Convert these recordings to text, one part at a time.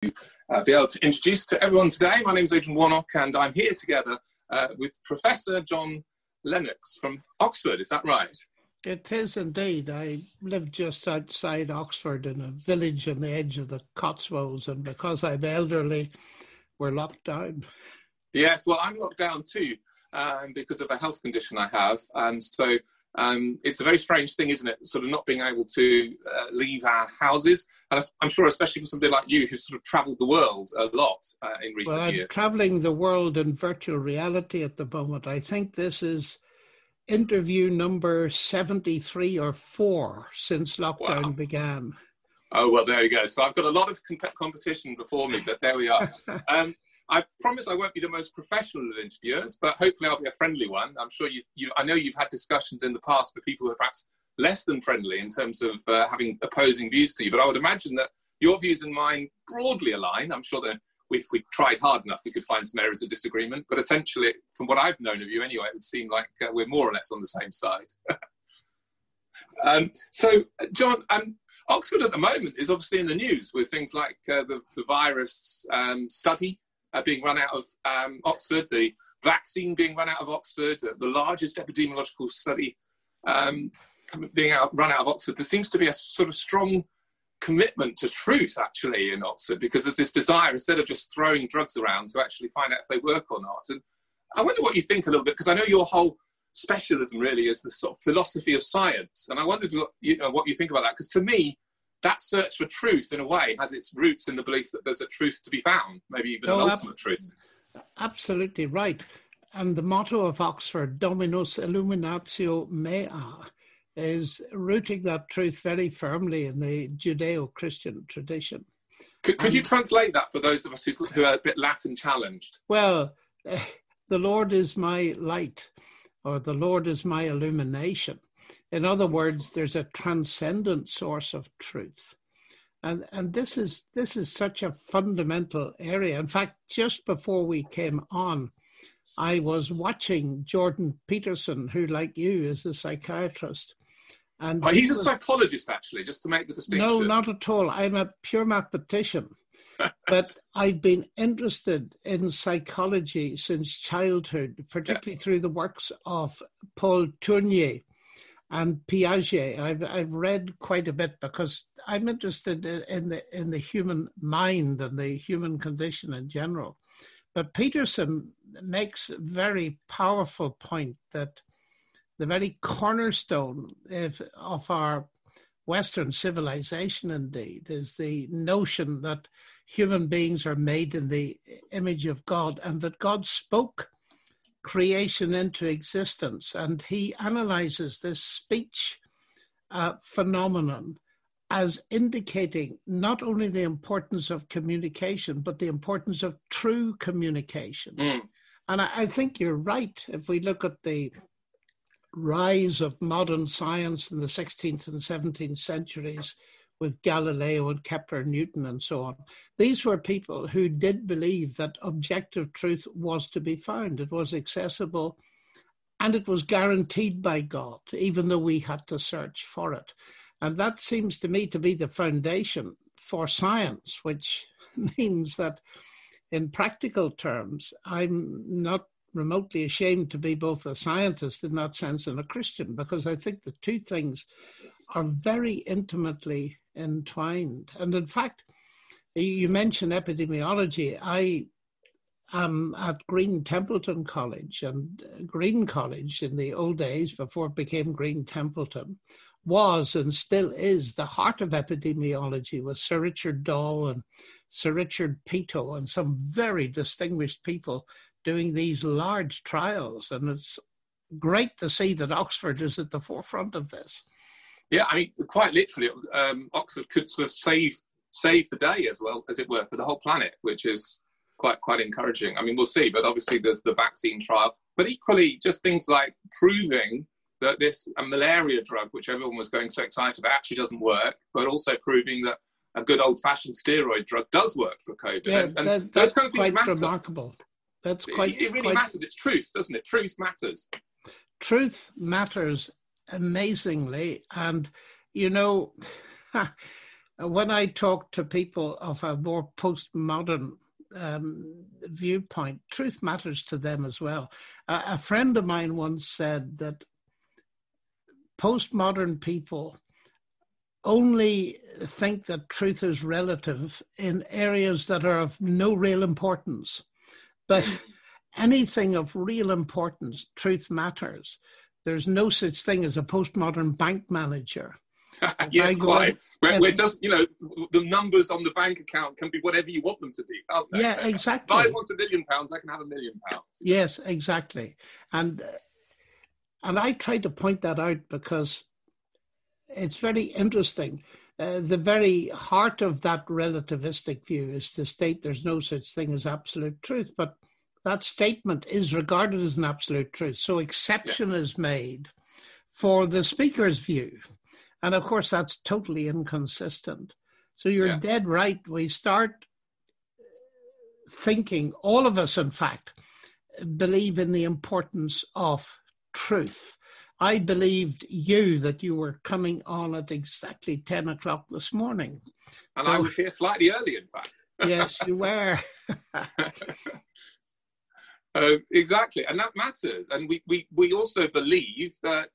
be able to introduce to everyone today. My name is Adrian Warnock, and I'm here together with Professor John Lennox from Oxford. Is that right? It is indeed. I live just outside Oxford in a village on the edge of the Cotswolds, and because I'm elderly, we're locked down. Yes, well, I'm locked down too because of a health condition I have. And so it's a very strange thing, isn't it? Sort of not being able to leave our houses. And I'm sure, especially for somebody like you who's sort of travelled the world a lot in recent years. I'm travelling the world in virtual reality at the moment. I think this is interview number 73 or 4 since lockdown began. Oh, well, there you go. So I've got a lot of competition before me, but there we are. I promise I won't be the most professional of interviewers, but hopefully I'll be a friendly one. I'm sure I know you've had discussions in the past with people who are perhaps less than friendly in terms of having opposing views to you, but I would imagine that your views and mine broadly align. I'm sure that if we tried hard enough, we could find some areas of disagreement, but essentially, from what I've known of you anyway, it would seem like we're more or less on the same side. So, John, Oxford at the moment is obviously in the news with things like the virus study being run out of Oxford, the vaccine being run out of Oxford, the largest epidemiological study being run out of Oxford. There seems to be a sort of strong commitment to truth, actually, in Oxford, because there's this desire, instead of just throwing drugs around, to actually find out if they work or not. And I wonder what you think a little bit, because I know your whole specialism really is the sort of philosophy of science. And I wondered what you think about that, because to me, that search for truth, in a way, has its roots in the belief that there's a truth to be found, maybe even an ultimate truth. Absolutely right. And the motto of Oxford, Dominus Illuminatio Mea, is rooting that truth very firmly in the Judeo-Christian tradition. Could you translate that for those of us who are a bit Latin challenged? Well, the Lord is my light, or the Lord is my illumination. In other words, there's a transcendent source of truth. And this is such a fundamental area. In fact, just before we came on, I was watching Jordan Peterson, who, like you, is a psychiatrist. And he's a psychologist, actually, just to make the distinction. No, not at all. I'm a pure mathematician. But I've been interested in psychology since childhood, particularly through the works of Paul Tournier and Piaget. I've read quite a bit because I'm interested in the human mind and the human condition in general. But Peterson makes a very powerful point that the very cornerstone of our Western civilization, indeed, is the notion that human beings are made in the image of God and that God spoke creation into existence. And he analyzes this speech phenomenon as indicating not only the importance of communication, but the importance of true communication. And I think you're right. If we look at the rise of modern science in the 16th and 17th centuries with Galileo and Kepler, Newton, and so on, these were people who did believe that objective truth was to be found. It was accessible and it was guaranteed by God, even though we had to search for it. And that seems to me to be the foundation for science, which means that in practical terms, I'm not remotely ashamed to be both a scientist in that sense and a Christian, because I think the two things are very intimately entwined. And in fact, you mentioned epidemiology. I am at Green Templeton College, and Green College in the old days, before it became Green Templeton, was and still is the heart of epidemiology, with Sir Richard Doll and Sir Richard Peto and some very distinguished people doing these large trials. And it's great to see that Oxford is at the forefront of this. Yeah, I mean, quite literally, Oxford could sort of save the day, as well, as it were, for the whole planet, which is quite encouraging. I mean, we'll see, but obviously there's the vaccine trial. But equally, just things like proving that this malaria drug, which everyone was going so excited about, actually doesn't work, but also proving that a good old-fashioned steroid drug does work for COVID. Yeah, and those kind of things matter. Remarkable. That's quite. It really matters. It's truth, doesn't it? Truth matters. Truth matters amazingly, and you know, when I talk to people of a more postmodern viewpoint, truth matters to them as well. A friend of mine once said that postmodern people only think that truth is relative in areas that are of no real importance. But anything of real importance, truth matters. There's no such thing as a postmodern bank manager. Yes, quite. Where just, the numbers on the bank account can be whatever you want them to be, can't they? Yeah, exactly. If I want £1 million, I can have £1 million. Yes, exactly. And I try to point that out because it's very interesting. The very heart of that relativistic view is to state there's no such thing as absolute truth, but that statement is regarded as an absolute truth. So exception is made for the speaker's view. And of course, that's totally inconsistent. So you're dead right. We start thinking, all of us, in fact, believe in the importance of truth. I believed that you were coming on at exactly 10 o'clock this morning. And so, I was here slightly early, in fact. Yes, you were. Exactly. And that matters. And we also believe that,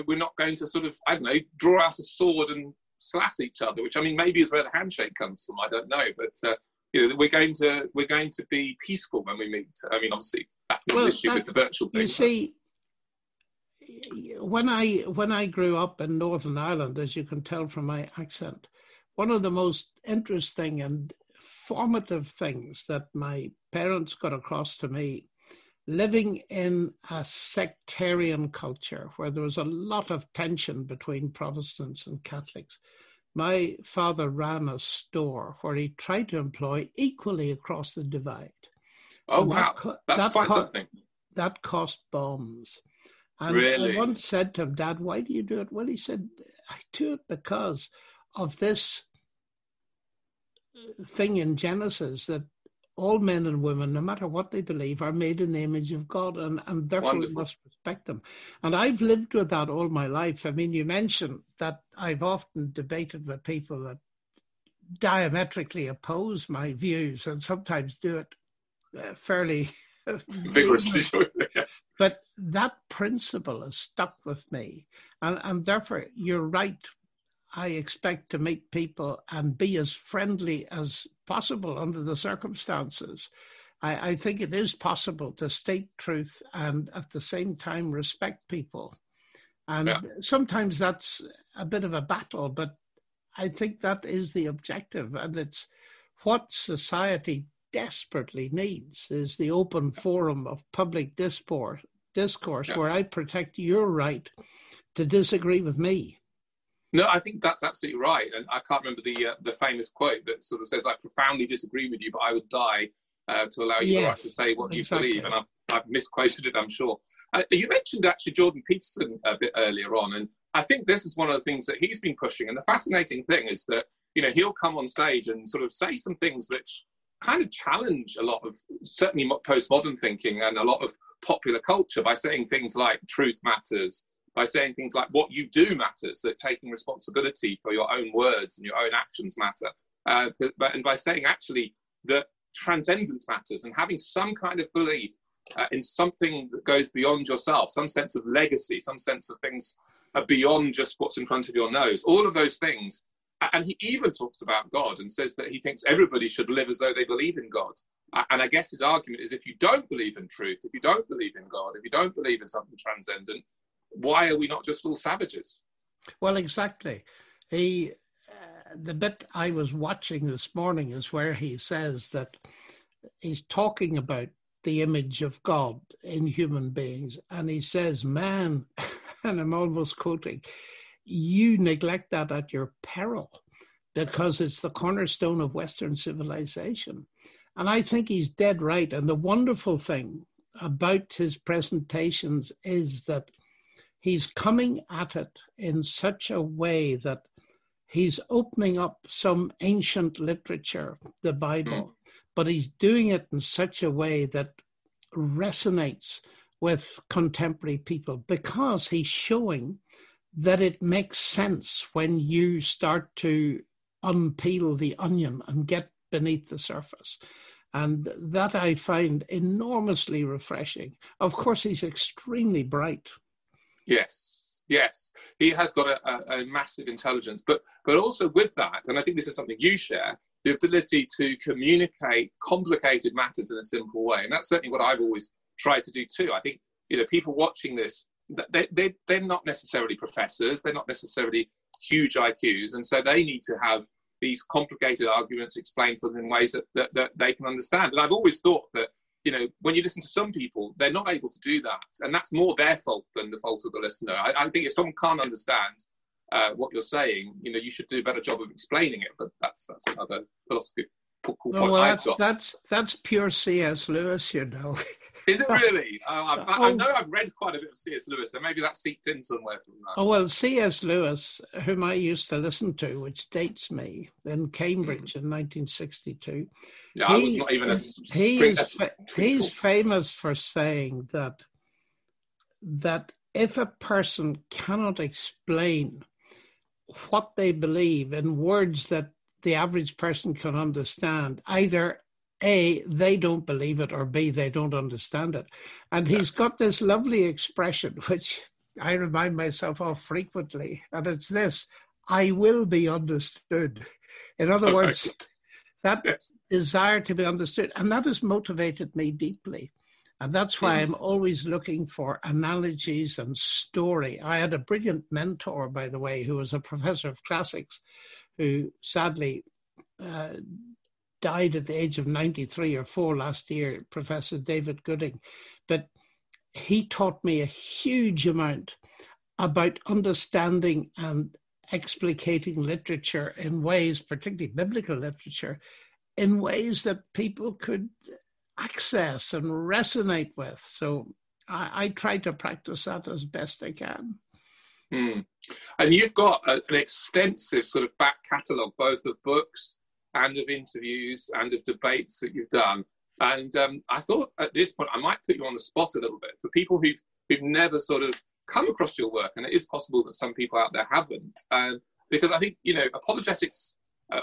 we're not going to sort of, draw out a sword and slash each other, which, maybe is where the handshake comes from. I don't know. But, we're going to be peaceful when we meet. Obviously, that's not an issue with the virtual thing. You see, when I grew up in Northern Ireland, as you can tell from my accent, one of the most interesting and formative things that my parents got across to me, living in a sectarian culture where there was a lot of tension between Protestants and Catholics, my father ran a store where he tried to employ equally across the divide. Oh, wow. That's quite something. That cost bombs. And really? I once said to him, Dad, why do you do it? Well, he said, I do it because of this thing in Genesis that all men and women, no matter what they believe, are made in the image of God, and therefore we must respect them. And I've lived with that all my life. You mentioned that I've often debated with people that diametrically oppose my views and sometimes do it fairly vigorously. Yes. But that principle has stuck with me. And therefore, you're right. I expect to meet people and be as friendly as possible under the circumstances. I think it is possible to state truth and at the same time respect people. And sometimes that's a bit of a battle, but I think that is the objective. And it's what society desperately needs is the open forum of public discourse where I protect your right to disagree with me. No, I think that's absolutely right. And I can't remember the famous quote that sort of says, I profoundly disagree with you, but I would die to allow you the right to say what you believe. And I've misquoted it, I'm sure. You mentioned actually Jordan Peterson a bit earlier on, and I think this is one of the things that he's been pushing. And the fascinating thing is that, he'll come on stage and sort of say some things which kind of challenge a lot of certainly postmodern thinking and a lot of popular culture by saying things like truth matters, by saying things like what you do matters, that taking responsibility for your own words and your own actions matter, and by saying actually that transcendence matters and having some kind of belief in something that goes beyond yourself, some sense of legacy, some sense of things beyond just what's in front of your nose, all of those things. And he even talks about God and says that he thinks everybody should live as though they believe in God. And I guess his argument is if you don't believe in truth, if you don't believe in God, if you don't believe in something transcendent, why are we not just all savages? Well, exactly. The bit I was watching this morning is where he says that he's talking about the image of God in human beings. And he says, man, and I'm almost quoting, you neglect that at your peril because it's the cornerstone of Western civilization. And I think he's dead right. And the wonderful thing about his presentations is that he's coming at it in such a way that he's opening up some ancient literature, the Bible, but he's doing it in such a way that resonates with contemporary people because he's showing that it makes sense when you start to unpeel the onion and get beneath the surface. And that I find enormously refreshing. Of course, he's extremely bright. Yes. He has got a massive intelligence, but also with that, and I think this is something you share, the ability to communicate complicated matters in a simple way. And that's certainly what I've always tried to do too. I think, people watching this, they're not necessarily professors, they're not necessarily huge IQs, and so they need to have these complicated arguments explained for them in ways that they can understand. And I've always thought that, when you listen to some people, they're not able to do that. And that's more their fault than the fault of the listener. I think if someone can't understand what you're saying, you should do a better job of explaining it. But that's another philosophical point I've got. That's pure C.S. Lewis, Is it really? I know I've read quite a bit of C.S. Lewis, so maybe that seeped in somewhere from that. Oh, well, C.S. Lewis, whom I used to listen to, which dates me, in Cambridge in 1962. Yeah, I was not even he's famous for saying that if a person cannot explain what they believe in words that the average person can understand, either A, they don't believe it, or B, they don't understand it. And he's got this lovely expression, which I remind myself of frequently, and it's this: I will be understood. In other words, that desire to be understood, and that has motivated me deeply. And that's why I'm always looking for analogies and story. I had a brilliant mentor, by the way, who was a professor of classics, who sadly died at the age of 93 or 4 last year, Professor David Gooding. But he taught me a huge amount about understanding and explicating literature in ways, particularly biblical literature, in ways that people could access and resonate with. So I try to practice that as best I can. And you've got an extensive sort of back catalogue, both of books and of interviews and of debates that you've done. And I thought at this point I might put you on the spot a little bit for people who've never sort of come across your work, and it is possible that some people out there haven't, because I think apologetics,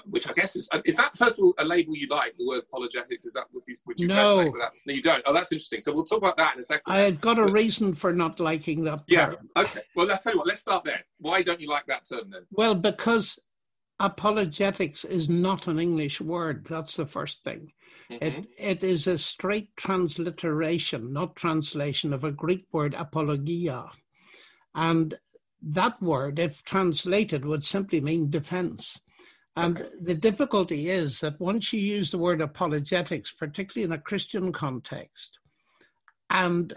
which I guess is that first of all a label you like, the word apologetics? Is that would you resonate with that? No, you don't. Oh, that's interesting. So we'll talk about that in a second. I've got a reason for not liking that term. Yeah. Okay. Well, I'll tell you what. Let's start there. Why don't you like that term then? Well, because apologetics is not an English word. That's the first thing. It is a straight transliteration, not translation, of a Greek word apologia. And that word, if translated, would simply mean defense. And the difficulty is that once you use the word apologetics, particularly in a Christian context, and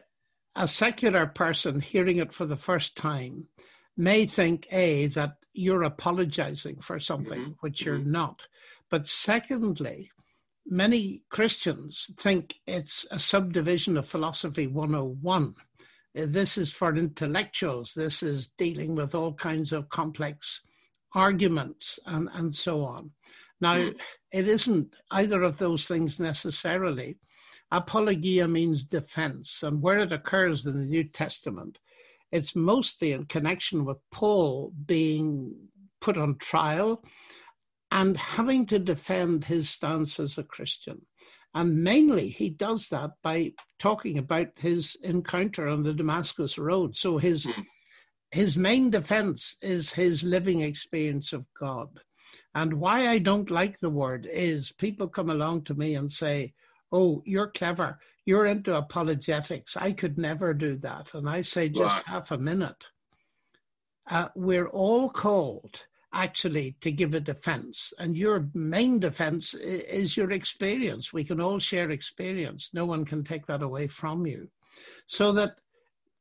a secular person hearing it for the first time may think, A, that you're apologizing for something, which you're not. But secondly, many Christians think it's a subdivision of Philosophy 101. This is for intellectuals. This is dealing with all kinds of complex arguments and so on. Now, it isn't either of those things necessarily. Apologia means defense, and where it occurs in the New Testament, it's mostly in connection with Paul being put on trial and having to defend his stance as a Christian. And mainly he does that by talking about his encounter on the Damascus Road. So his main defense is his living experience of God. And why I don't like the word is people come along to me and say, oh, you're clever. You're into apologetics. I could never do that. And I say, just half a minute. We're all called actually to give a defense. And your main defense is your experience. We can all share experience. No one can take that away from you. So that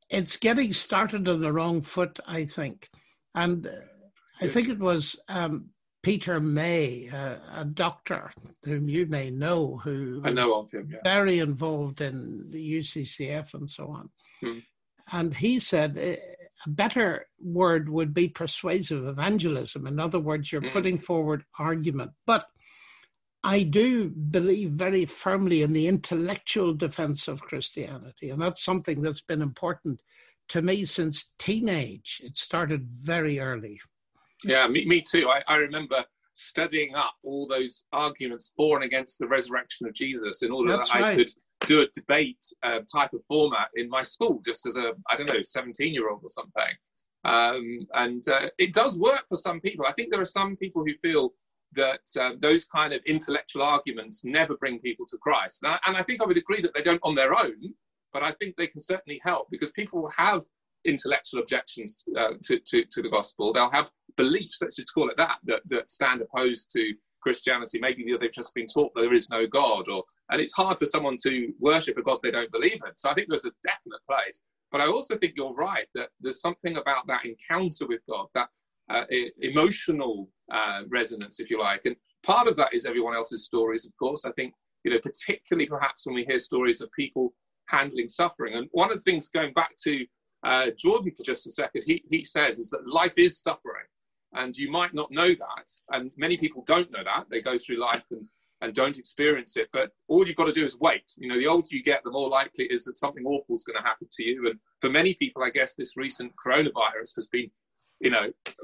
it's getting started on the wrong foot, I think. And I think it was Peter May, a doctor whom you may know, who I know of him, very involved in the UCCF and so on. And he said a better word would be persuasive evangelism. In other words, you're putting forward argument. But I do believe very firmly in the intellectual defense of Christianity. And that's something that's been important to me since teenage. It started very early. Yeah, me too. I remember studying up all those arguments for and against the resurrection of Jesus in order That's that I right. could do a debate type of format in my school, just as a, I don't know, 17-year-old or something. It does work for some people. I think there are some people who feel that those kind of intellectual arguments never bring people to Christ. And I think I would agree that they don't on their own, but I think they can certainly help, because people have intellectual objections to the gospel. They'll have beliefs, let's just call it that stand opposed to Christianity. Maybe they've just been taught that there is no God, and it's hard for someone to worship a God they don't believe in. So I think there's a definite place. But I also think you're right that there's something about that encounter with God, that emotional resonance, if you like. And part of that is everyone else's stories, of course. I think, particularly perhaps when we hear stories of people handling suffering. And one of the things, going back to Jordan for just a second, he says is that life is suffering. And you might not know that. And many people don't know that. They go through life and don't experience it. But all you've got to do is wait. The older you get, the more likely it is that something awful is going to happen to you. And for many people, I guess this recent coronavirus has been,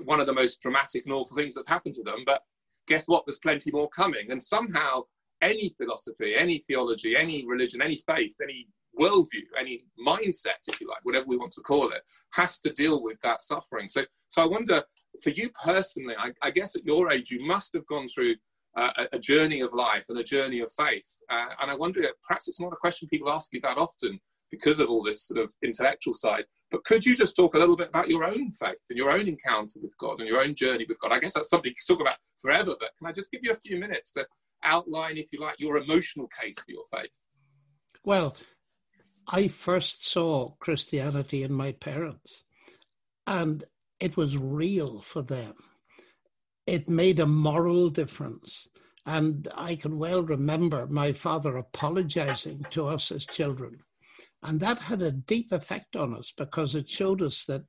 one of the most dramatic and awful things that's happened to them. But guess what? There's plenty more coming. And somehow any philosophy, any theology, any religion, any faith, any worldview, any mindset, if you like, whatever we want to call it, has to deal with that suffering. So I wonder, for you personally, I guess at your age, you must have gone through a journey of life and a journey of faith. And I wonder, perhaps it's not a question people ask you that often because of all this sort of intellectual side, but could you just talk a little bit about your own faith and your own encounter with God and your own journey with God? I guess that's something you could talk about forever, but can I just give you a few minutes to outline, if you like, your emotional case for your faith? Well, I first saw Christianity in my parents, and it was real for them. It made a moral difference. And I can well remember my father apologizing to us as children. And that had a deep effect on us, because it showed us that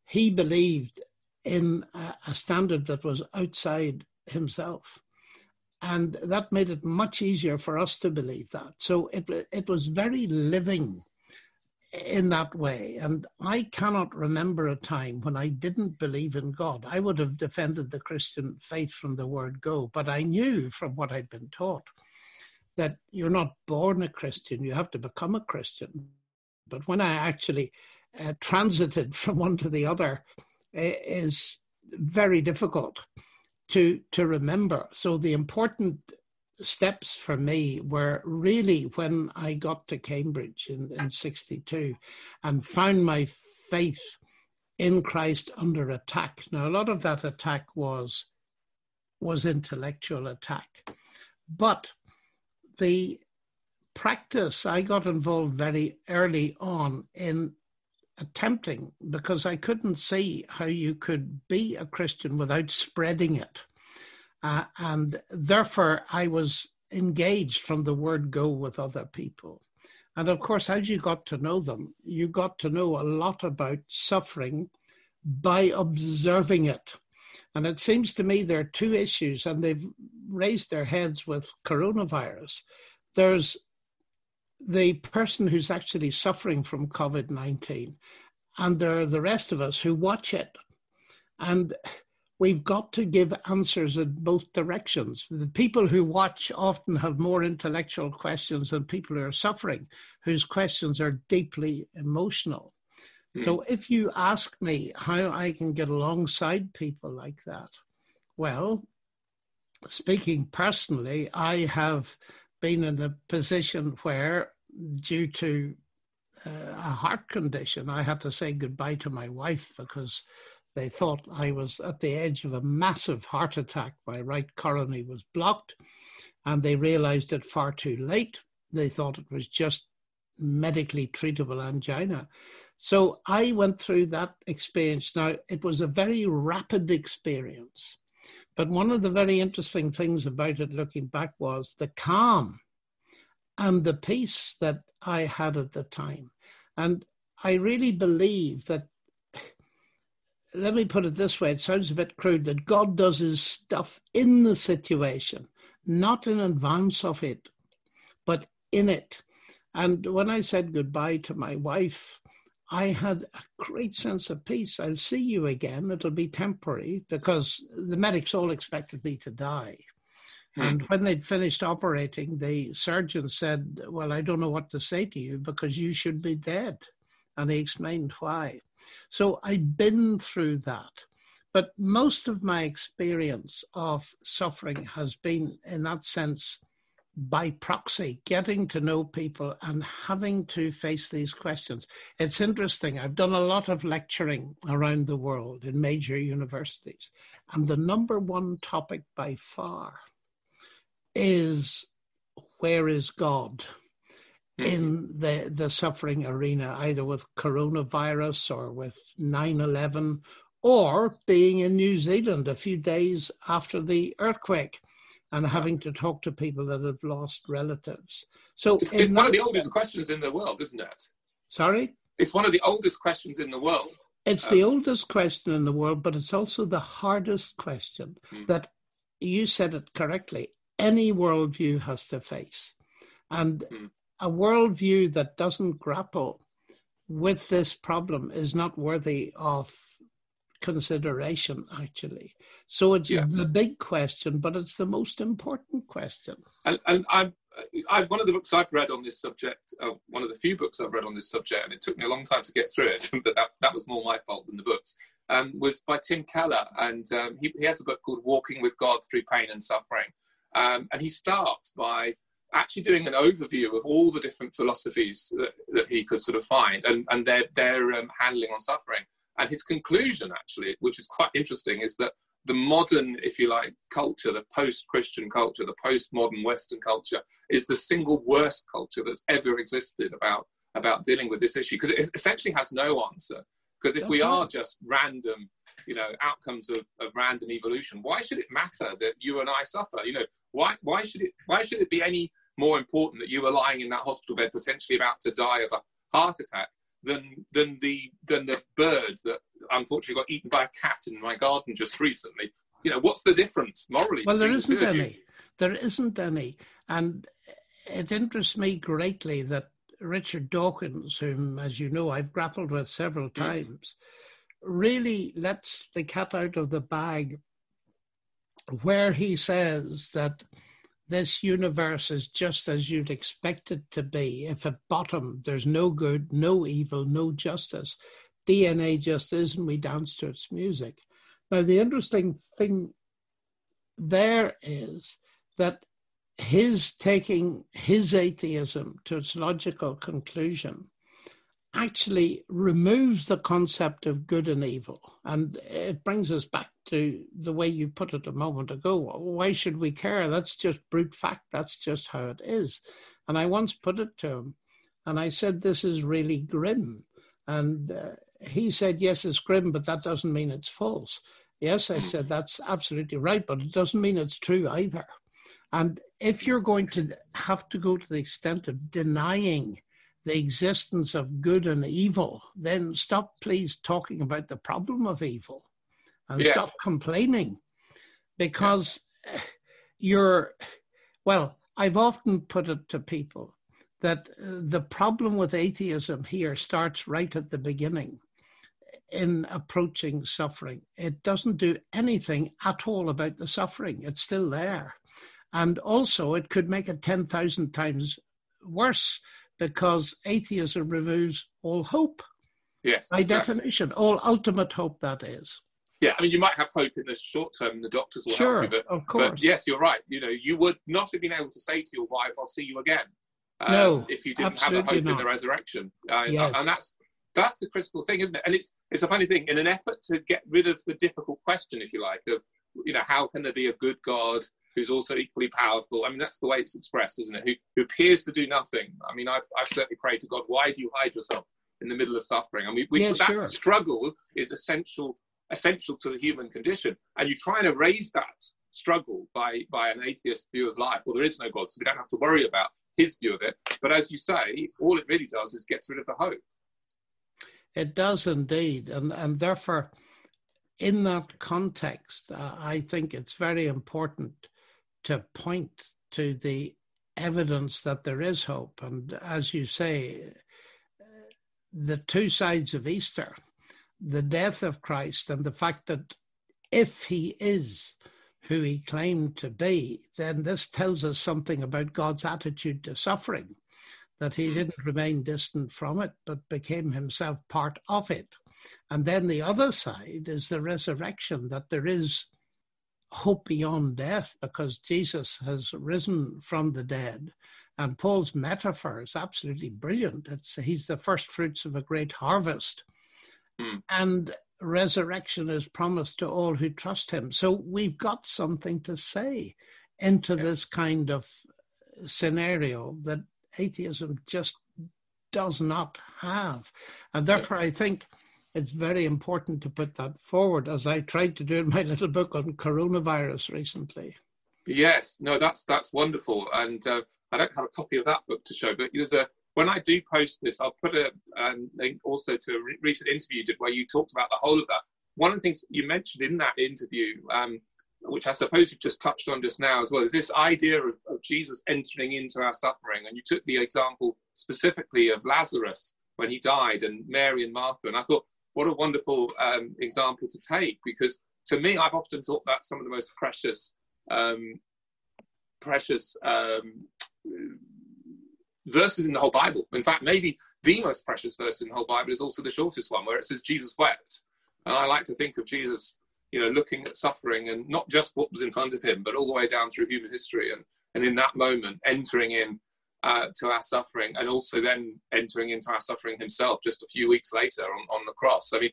he believed in a standard that was outside himself. And that made it much easier for us to believe that. So it was very living in that way. And I cannot remember a time when I didn't believe in God. I would have defended the Christian faith from the word go, but I knew from what I'd been taught that you're not born a Christian, you have to become a Christian. But when I actually transited from one to the other, is very difficult to remember. So the important steps for me were really when I got to Cambridge in 62 and found my faith in Christ under attack. Now, a lot of that attack was intellectual attack, but the practice, I got involved very early on in attempting, because I couldn't see how you could be a Christian without spreading it. And therefore, I was engaged from the word go with other people. And of course, as you got to know them, you got to know a lot about suffering by observing it. And it seems to me there are two issues, and they've raised their heads with coronavirus. There's the person who's actually suffering from COVID-19, and there are the rest of us who watch it. And we've got to give answers in both directions. The people who watch often have more intellectual questions than people who are suffering, whose questions are deeply emotional. So if you ask me how I can get alongside people like that, well, speaking personally, I have been in a position where, due to a heart condition, I had to say goodbye to my wife because they thought I was at the edge of a massive heart attack. My right coronary was blocked, and they realized it far too late. They thought it was just medically treatable angina. So I went through that experience. Now, it was a very rapid experience, but one of the very interesting things about it looking back was the calm and the peace that I had at the time. And I really believe that, let me put it this way, it sounds a bit crude, that God does his stuff in the situation, not in advance of it, but in it. And when I said goodbye to my wife, I had a great sense of peace. I'll see you again. It'll be temporary because the medics all expected me to die. And when they'd finished operating, the surgeon said, well, I don't know what to say to you because you should be dead. And he explained why. So I'd been through that. But most of my experience of suffering has been, in that sense, by proxy, getting to know people and having to face these questions. It's interesting. I've done a lot of lecturing around the world in major universities. And the number one topic by far is, where is God in the suffering arena, either with coronavirus or with 9/11, or being in New Zealand a few days after the earthquake and having to talk to people that have lost relatives. So it's one of the oldest questions in the world, isn't it? Sorry? It's one of the oldest questions in the world. It's the oldest question in the world, but it's also the hardest question that, you said it correctly, any worldview has to face. And a worldview that doesn't grapple with this problem is not worthy of consideration, actually. So it's the big question, but it's the most important question. And one of the books I've read on this subject, one of the few books I've read on this subject, and it took me a long time to get through it, but that was more my fault than the books, was by Tim Keller. And he has a book called Walking with God Through Pain and Suffering. And he starts by actually doing an overview of all the different philosophies that he could sort of find and their handling on suffering. And his conclusion, actually, which is quite interesting, is that the modern, if you like, culture, the post-Christian culture, the post-modern Western culture, is the single worst culture that's ever existed about dealing with this issue, because it essentially has no answer. Because if we are just random, outcomes of random evolution, why should it matter that you and I suffer? Why should it be any more important that you are lying in that hospital bed potentially about to die of a heart attack than the bird that unfortunately got eaten by a cat in my garden just recently? What's the difference morally? Well, there isn't any. There isn't any. And it interests me greatly that Richard Dawkins, whom, as you know, I've grappled with several times, really lets the cat out of the bag where he says that this universe is just as you'd expect it to be. If at bottom there's no good, no evil, no justice, DNA just is, and we dance to its music. Now, the interesting thing there is that his taking his atheism to its logical conclusion actually removes the concept of good and evil. And it brings us back to the way you put it a moment ago. Why should we care? That's just brute fact. That's just how it is. And I once put it to him, and I said, this is really grim. And he said, yes, it's grim, but that doesn't mean it's false. Yes, I said, that's absolutely right, but it doesn't mean it's true either. And if you're going to have to go to the extent of denying the existence of good and evil, then stop, please, talking about the problem of evil and stop complaining, because I've often put it to people that the problem with atheism here starts right at the beginning in approaching suffering. It doesn't do anything at all about the suffering. It's still there. And also it could make it 10,000 times worse, because atheism removes all hope. Yes, by definition, all ultimate hope, that is. Yeah, I mean, you might have hope in the short term, the doctors will help you, but, of course. But yes, you're right. You would not have been able to say to your wife, I'll see you again, if you didn't have a hope in the resurrection. Yes. And that's the critical thing, isn't it? And it's a funny thing, in an effort to get rid of the difficult question, if you like, of, how can there be a good God who's also equally powerful? I mean, that's the way it's expressed, isn't it? Who appears to do nothing. I mean, I've certainly prayed to God, why do you hide yourself in the middle of suffering? I mean, that struggle is essential to the human condition. And you try and erase that struggle by an atheist view of life. Well, there is no God, so we don't have to worry about his view of it. But as you say, all it really does is gets rid of the hope. It does indeed. And therefore, in that context, I think it's very important to point to the evidence that there is hope. And as you say, the two sides of Easter, the death of Christ and the fact that if he is who he claimed to be, then this tells us something about God's attitude to suffering, that he didn't remain distant from it, but became himself part of it. And then the other side is the resurrection, that there is hope beyond death because Jesus has risen from the dead. And Paul's metaphor is absolutely brilliant. He's the first fruits of a great harvest. And resurrection is promised to all who trust him. So we've got something to say into this kind of scenario that atheism just does not have. And therefore, I think it's very important to put that forward, as I tried to do in my little book on coronavirus recently. Yes, no, that's wonderful. And I don't have a copy of that book to show, but when I do post this, I'll put a link also to a recent interview you did where you talked about the whole of that. One of the things you mentioned in that interview, which I suppose you've just touched on just now as well, is this idea of Jesus entering into our suffering. And you took the example specifically of Lazarus when he died, and Mary and Martha. And I thought, what a wonderful example to take, because to me, I've often thought that's some of the most precious verses in the whole Bible. In fact, maybe the most precious verse in the whole Bible is also the shortest one, where it says Jesus wept. And I like to think of Jesus, looking at suffering and not just what was in front of him, but all the way down through human history. And in that moment, entering in to our suffering, and also then entering into our suffering himself just a few weeks later on the cross. I mean,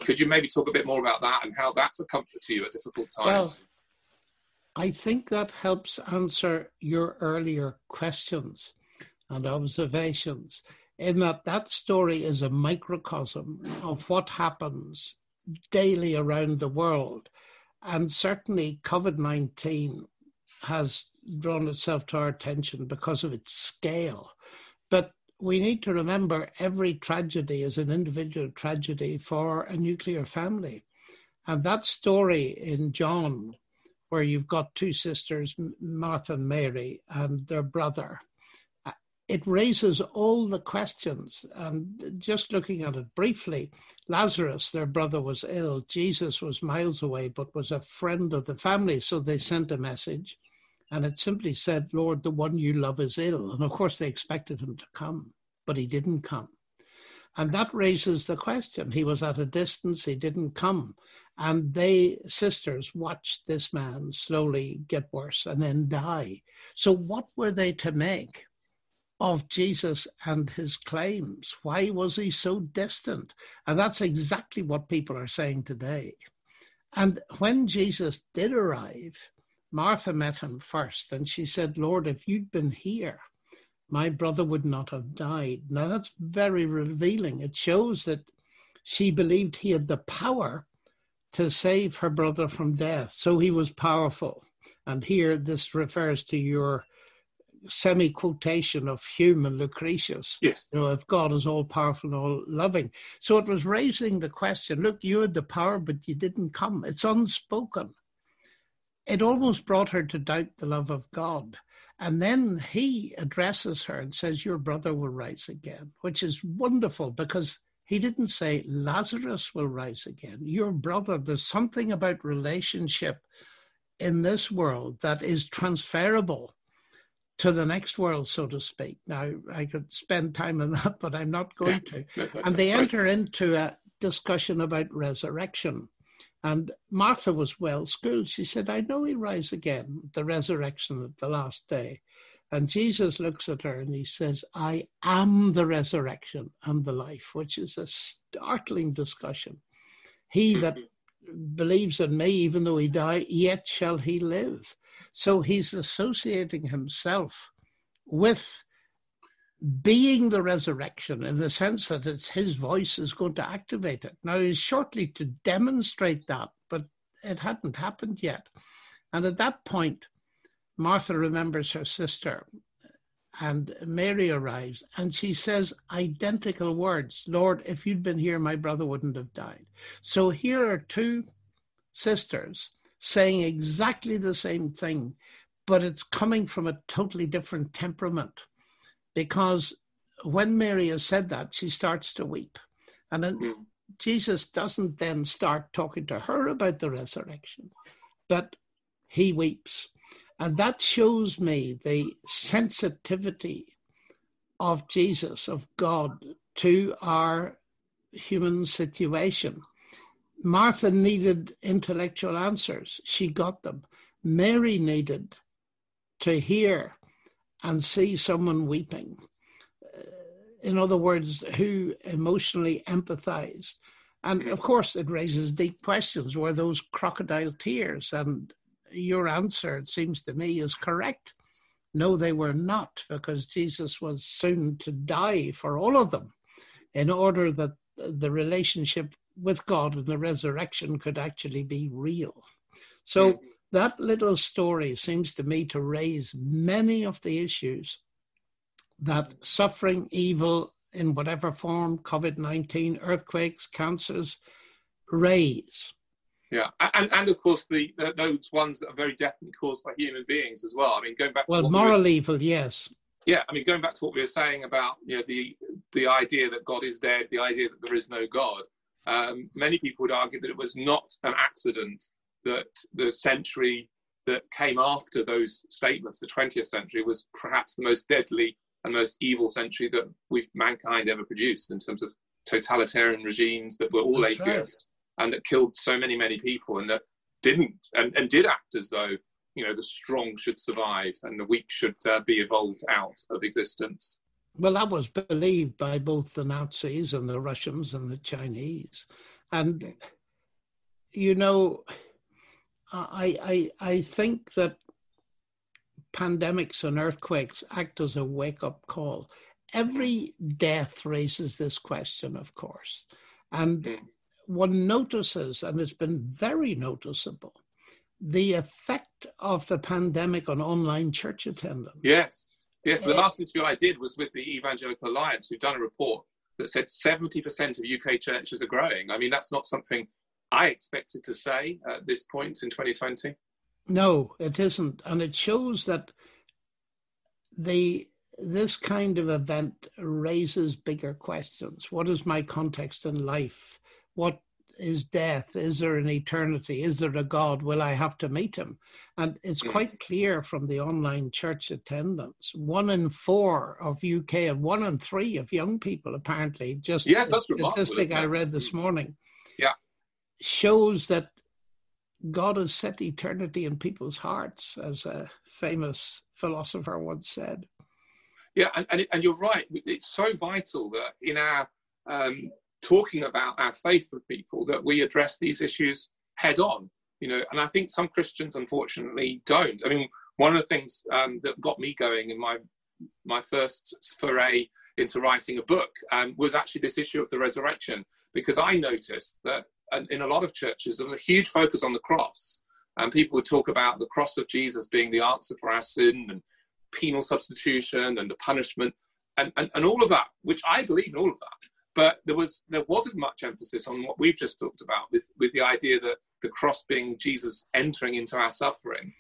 could you maybe talk a bit more about that and how that's a comfort to you at difficult times? Well, I think that helps answer your earlier questions and observations, in that story is a microcosm of what happens daily around the world. And certainly COVID-19 has drawn itself to our attention because of its scale. But we need to remember every tragedy is an individual tragedy for a nuclear family. And that story in John, where you've got two sisters, Martha and Mary, and their brother, it raises all the questions. And just looking at it briefly, Lazarus, their brother, was ill. Jesus was miles away, but was a friend of the family. So they sent a message, and it simply said, Lord, the one you love is ill. And of course, they expected him to come, but he didn't come. And that raises the question. He was at a distance, he didn't come. And they, sisters, watched this man slowly get worse and then die. So what were they to make of Jesus and his claims? Why was he so distant? And that's exactly what people are saying today. And when Jesus did arrive, Martha met him first, and she said, Lord, if you'd been here, my brother would not have died. Now that's very revealing. It shows that she believed he had the power to save her brother from death. So he was powerful. And here this refers to your semi-quotation of Hume and Lucretius. Yes. If God is all powerful and all loving. So it was raising the question, look, you had the power, but you didn't come. It's unspoken. It almost brought her to doubt the love of God. And then he addresses her and says, your brother will rise again, which is wonderful because he didn't say Lazarus will rise again. Your brother, there's something about relationship in this world that is transferable to the next world, so to speak. Now, I could spend time on that, but I'm not going to. And they enter into a discussion about resurrection. And Martha was well schooled. She said, I know he'll rise again, the resurrection at the last day. And Jesus looks at her and he says, I am the resurrection and the life, which is a startling discussion. He that believes in me, even though he die, yet shall he live. So he's associating himself with being the resurrection in the sense that it's his voice is going to activate it. Now, he's shortly to demonstrate that, but it hadn't happened yet. And at that point, Martha remembers her sister, and Mary arrives, and she says identical words. Lord, if you'd been here, my brother wouldn't have died. So here are two sisters saying exactly the same thing, but it's coming from a totally different temperament. Because when Mary has said that, she starts to weep. And then Jesus doesn't then start talking to her about the resurrection, but he weeps. And that shows me the sensitivity of Jesus, of God, to our human situation. Martha needed intellectual answers. She got them. Mary needed to hear and see someone weeping. In other words, who emotionally empathized. And of course, it raises deep questions. Were those crocodile tears? And your answer, it seems to me, is correct. No, they were not, because Jesus was soon to die for all of them in order that the relationship with God and the resurrection could actually be real. So that little story seems to me to raise many of the issues that suffering, evil in whatever form, COVID-19, earthquakes, cancers, raise. Yeah, and of course those ones that are very definitely caused by human beings as well. I mean, going back to moral evil, yes. Yeah, I mean, going back to what we were saying about the idea that God is dead, the idea that there is no God. Many people would argue that it was not an accident that the century that came after those statements, the 20th century, was perhaps the most deadly and most evil century that mankind ever produced in terms of totalitarian regimes that were all atheist and that killed so many people, and that did act as though the strong should survive and the weak should be evolved out of existence. Well, that was believed by both the Nazis and the Russians and the Chinese. And, I think that pandemics and earthquakes act as a wake-up call. Every death raises this question, of course. And one notices, and it's been very noticeable, the effect of the pandemic on online church attendance. Yes. The last interview I did was with the Evangelical Alliance, who've done a report that said 70% of UK churches are growing. I mean, that's not something I expected to say at this point in 2020. No, it isn't. And it shows that this kind of event raises bigger questions. What is my context in life? What is death? Is there an eternity? Is there a God? Will I have to meet him? And it's quite clear from the online church attendance. 1 in 4 of UK and 1 in 3 of young people, apparently, just yes, that's remarkable, statistic I read this morning, yeah, shows that God has set eternity in people's hearts, as a famous philosopher once said. Yeah, and you're right. It's so vital that in our talking about our faith with people, that we address these issues head on, and I think some Christians unfortunately don't. I mean, one of the things that got me going in my first foray into writing a book was actually this issue of the resurrection, because I noticed that in a lot of churches there was a huge focus on the cross, and people would talk about the cross of Jesus being the answer for our sin and penal substitution and the punishment and all of that, which I believe in all of that. But there wasn't much emphasis on what we've just talked about, with the idea that the cross being Jesus entering into our suffering,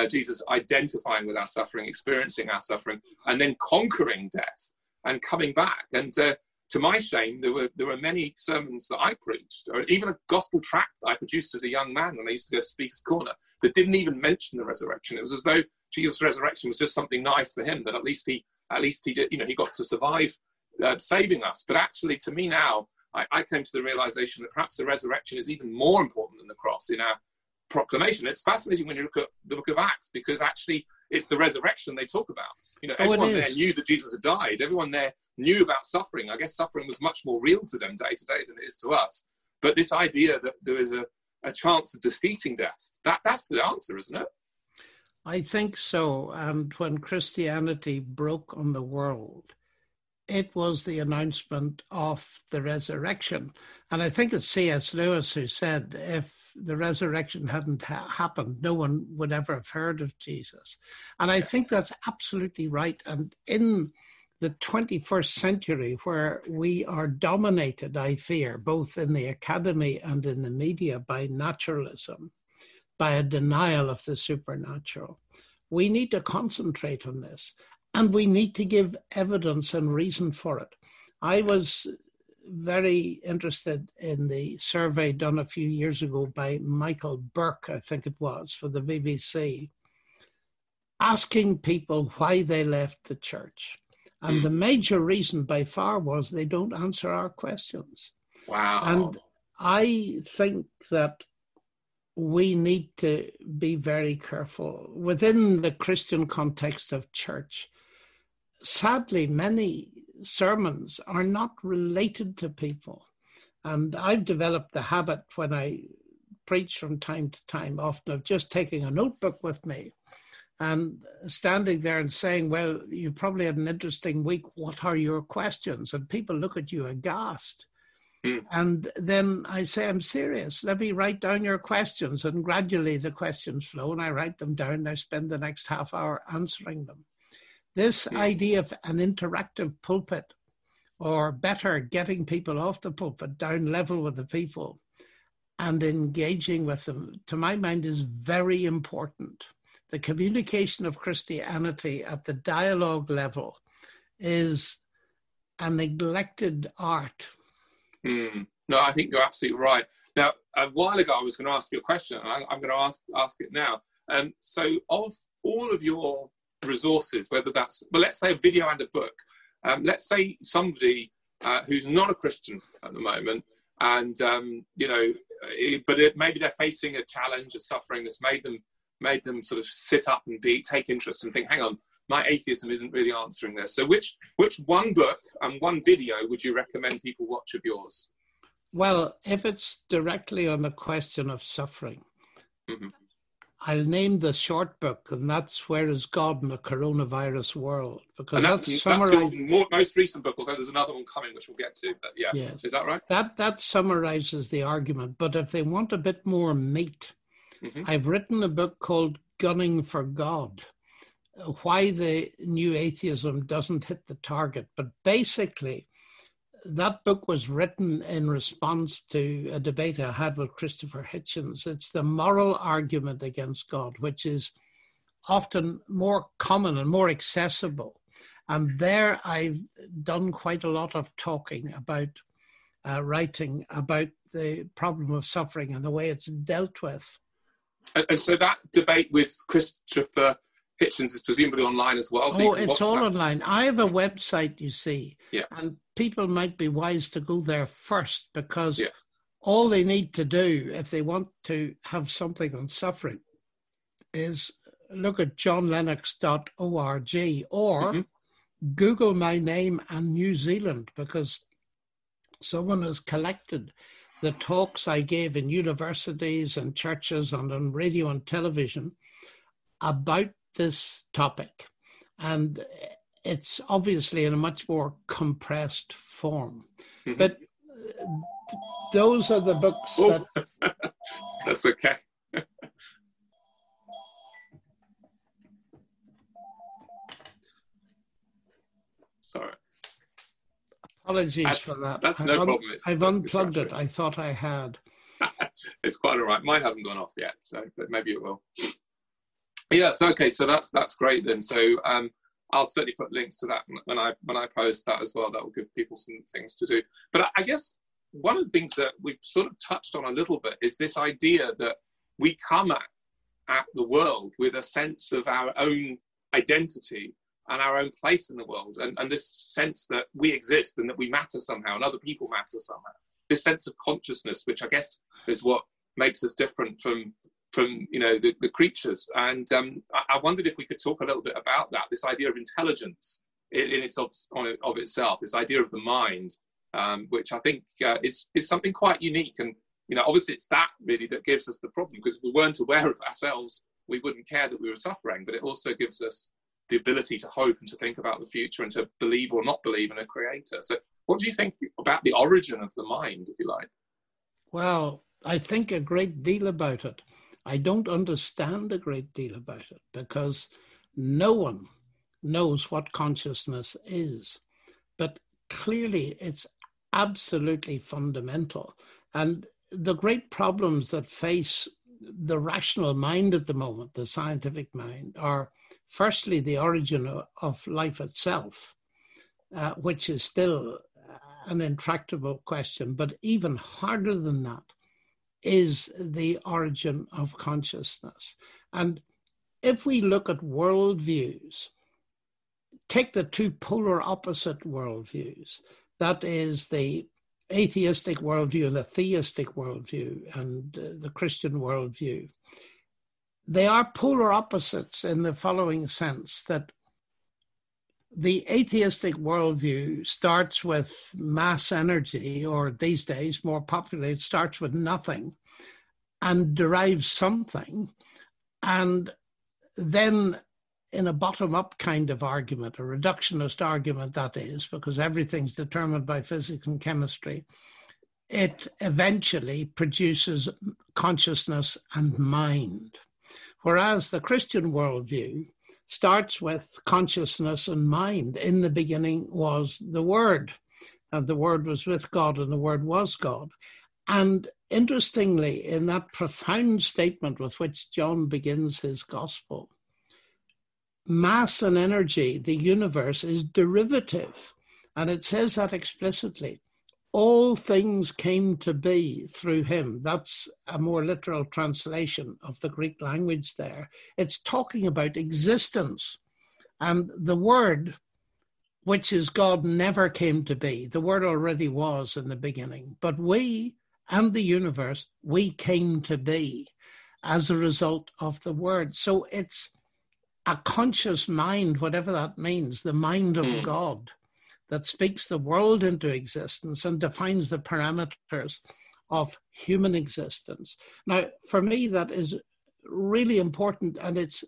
Jesus identifying with our suffering, experiencing our suffering, and then conquering death and coming back. And to my shame, there were many sermons that I preached, or even a gospel tract that I produced as a young man when I used to go to Speaker's Corner, that didn't even mention the resurrection. It was as though Jesus' resurrection was just something nice for him, that at least he did, he got to survive saving us. But actually, to me now, I came to the realization that perhaps the resurrection is even more important than the cross in our proclamation. It's fascinating when you look at the book of Acts, because actually it's the resurrection they talk about. Everyone there knew that Jesus had died. Everyone there knew about suffering. I guess suffering was much more real to them day to day than it is to us. But this idea that there is a chance of defeating death, that's the answer, isn't it? I think so. And when Christianity broke on the world, it was the announcement of the resurrection. And I think it's C.S. Lewis who said, if the resurrection hadn't happened, no one would ever have heard of Jesus. And I think that's absolutely right. And in the 21st century, where we are dominated, I fear, both in the academy and in the media, by naturalism, by a denial of the supernatural, we need to concentrate on this. And we need to give evidence and reason for it. I was very interested in the survey done a few years ago by Michael Burke, I think it was, for the BBC, asking people why they left the church. And the major reason by far was they don't answer our questions. Wow. And I think that we need to be very careful within the Christian context of church. Sadly, many sermons are not related to people. And I've developed the habit when I preach from time to time, often of just taking a notebook with me and standing there and saying, well, you probably had an interesting week. What are your questions? And people look at you aghast. And then I say, I'm serious. Let me write down your questions. And gradually the questions flow and I write them down and I spend the next half hour answering them. This idea of an interactive pulpit, or better, getting people off the pulpit, down level with the people and engaging with them, to my mind, is very important. The communication of Christianity at the dialogue level is a neglected art. No, I think you're absolutely right. Now, a while ago, I was going to ask you a question, and I'm going to ask it now. So of all of your resources, whether that's, well, let's say a video and a book, let's say somebody who's not a Christian at the moment, and, maybe they're facing a challenge, a suffering that's made them sort of sit up and take interest and think, hang on, my atheism isn't really answering this. So which one book and one video would you recommend people watch of yours? Well, if it's directly on the question of suffering, I'll name the short book, and that's Where is God in the Coronavirus World? Because that's your most recent book, although there's another one coming, which we'll get to. But yeah, yes. Is that right? That summarizes the argument. But if they want a bit more meat, I've written a book called Gunning for God, why the new atheism doesn't hit the target. But basically, that book was written in response to a debate I had with Christopher Hitchens. It's the moral argument against God, which is often more common and more accessible. And there I've done quite a lot of talking about, writing about the problem of suffering and the way it's dealt with. And so that debate with Christopher Hitchens is presumably online as well. So it's all online. I have a website, you see, and people might be wise to go there first, because all they need to do if they want to have something on suffering is look at johnlennox.org or Google my name and New Zealand, because someone has collected the talks I gave in universities and churches and on radio and television about this topic, and it's obviously in a much more compressed form. But those are the books that... That's okay. Sorry. Apologies for that. That's no problem. I've unplugged it. I thought I had. It's quite all right. Mine hasn't gone off yet, so but maybe it will. Yes, okay, so that's great then. So I'll certainly put links to that when I post that as well. That will give people some things to do. But I guess one of the things that we've sort of touched on a little bit is this idea that we come at the world with a sense of our own identity and our own place in the world, and this sense that we exist and that we matter somehow and other people matter somehow. This sense of consciousness, which I guess is what makes us different from the creatures. And I wondered if we could talk a little bit about that, this idea of intelligence in of itself, this idea of the mind, which I think is something quite unique. And obviously it's that really that gives us the problem, because if we weren't aware of ourselves, we wouldn't care that we were suffering. But it also gives us the ability to hope and to think about the future and to believe or not believe in a creator. So what do you think about the origin of the mind, if you like? Well, I think a great deal about it. I don't understand a great deal about it, because no one knows what consciousness is. But clearly it's absolutely fundamental. And the great problems that face the rational mind at the moment, the scientific mind, are firstly the origin of life itself, which is still an intractable question. But even harder than that is the origin of consciousness. And if we look at worldviews, take the two polar opposite worldviews, that is the atheistic worldview and the theistic worldview and the Christian worldview. They are polar opposites in the following sense, that the atheistic worldview starts with mass energy, or these days, more popularly, it starts with nothing and derives something. And then in a bottom-up kind of argument, a reductionist argument that is, because everything's determined by physics and chemistry, it eventually produces consciousness and mind. Whereas the Christian worldview starts with consciousness and mind. In the beginning was the Word, and the Word was with God, and the Word was God. And interestingly, in that profound statement with which John begins his gospel, mass and energy, the universe, is derivative. And it says that explicitly. All things came to be through him. That's a more literal translation of the Greek language there. It's talking about existence. And the Word, which is God, never came to be. The Word already was in the beginning. But we and the universe, we came to be as a result of the Word. So it's a conscious mind, whatever that means, the mind of God, that speaks the world into existence and defines the parameters of human existence. Now, for me, that is really important, and it's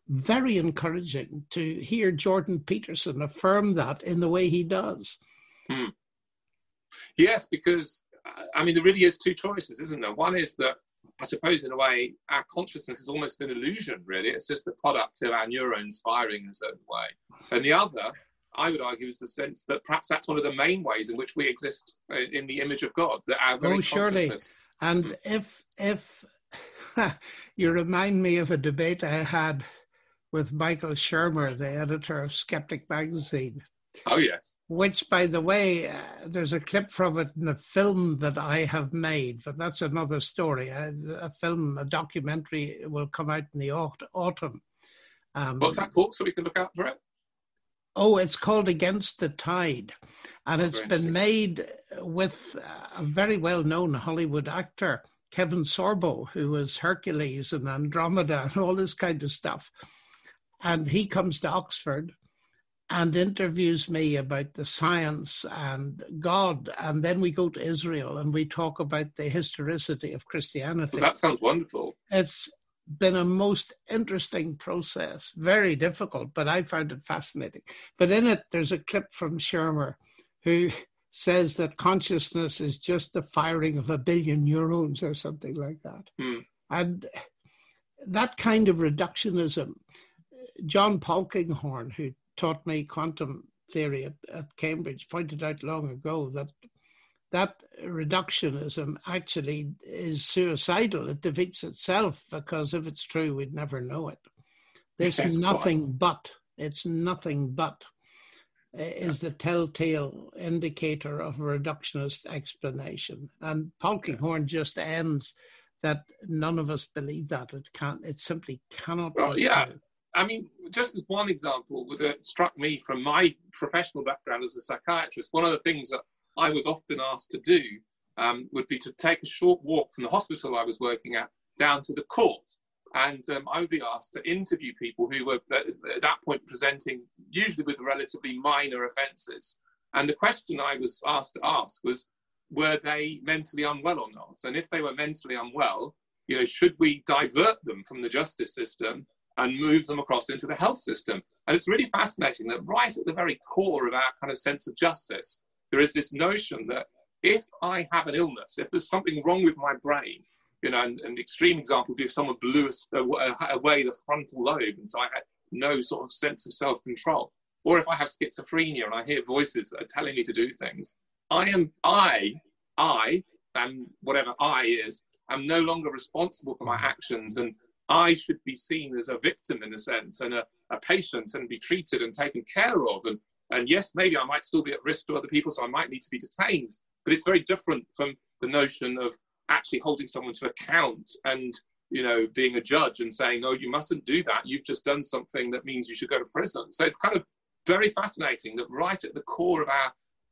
very encouraging to hear Jordan Peterson affirm that in the way he does. Yes, because, I mean, there really is two choices, isn't there? One is that, I suppose, in a way, our consciousness is almost an illusion, really. It's just the product of our neurons firing in a certain way. And the other, I would argue, is the sense that perhaps that's one of the main ways in which we exist in the image of God, that our very consciousness. And if you remind me of a debate I had with Michael Shermer, the editor of Skeptic magazine. Oh, yes. Which, by the way, there's a clip from it in a film that I have made, but that's another story. A documentary will come out in the autumn. What's that called, so we can look out for it? Oh, it's called Against the Tide. And it's been made with a very well-known Hollywood actor, Kevin Sorbo, who was Hercules and Andromeda and all this kind of stuff. And he comes to Oxford and interviews me about the science and God. And then we go to Israel and we talk about the historicity of Christianity. Well, that sounds wonderful. It's been a most interesting process, very difficult, but I found it fascinating. But in it, there's a clip from Shermer who says that consciousness is just the firing of 1 billion neurons or something like that. And that kind of reductionism, John Polkinghorne, who taught me quantum theory at Cambridge, pointed out long ago that reductionism actually is suicidal. It defeats itself, because if it's true, we'd never know it. It's nothing but is the telltale indicator of a reductionist explanation. And Polkinghorne just ends that none of us believe that. It simply cannot be true. I mean, just as one example that struck me from my professional background as a psychiatrist, one of the things that I was often asked to do would be to take a short walk from the hospital I was working at down to the court. And I would be asked to interview people who were at that point presenting usually with relatively minor offences. And the question I was asked to ask was, were they mentally unwell or not? And if they were mentally unwell, should we divert them from the justice system and move them across into the health system? And it's really fascinating that right at the very core of our kind of sense of justice, there is this notion that if I have an illness, if there's something wrong with my brain, and an extreme example would be if someone blew away the frontal lobe, and so I had no sort of sense of self-control. Or if I have schizophrenia and I hear voices that are telling me to do things, I, and whatever I is, am no longer responsible for my actions, and I should be seen as a victim in a sense, and a patient, and be treated and taken care of. And yes, maybe I might still be at risk to other people, so I might need to be detained. But it's very different from the notion of actually holding someone to account and, being a judge and saying, no, you mustn't do that. You've just done something that means you should go to prison. So it's kind of very fascinating that right at the core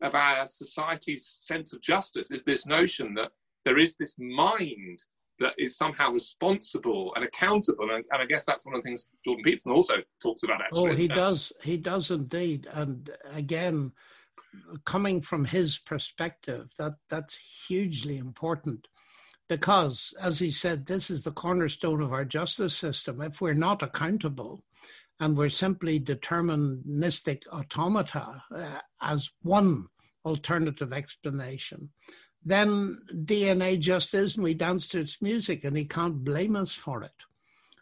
of our society's sense of justice is this notion that there is this mind that is somehow responsible and accountable. And I guess that's one of the things Jordan Peterson also talks about, actually. Oh, he does. He does indeed. And again, coming from his perspective, that's hugely important. Because, as he said, this is the cornerstone of our justice system. If we're not accountable and we're simply deterministic automata as one alternative explanation, then DNA just is, and we dance to its music, and he can't blame us for it.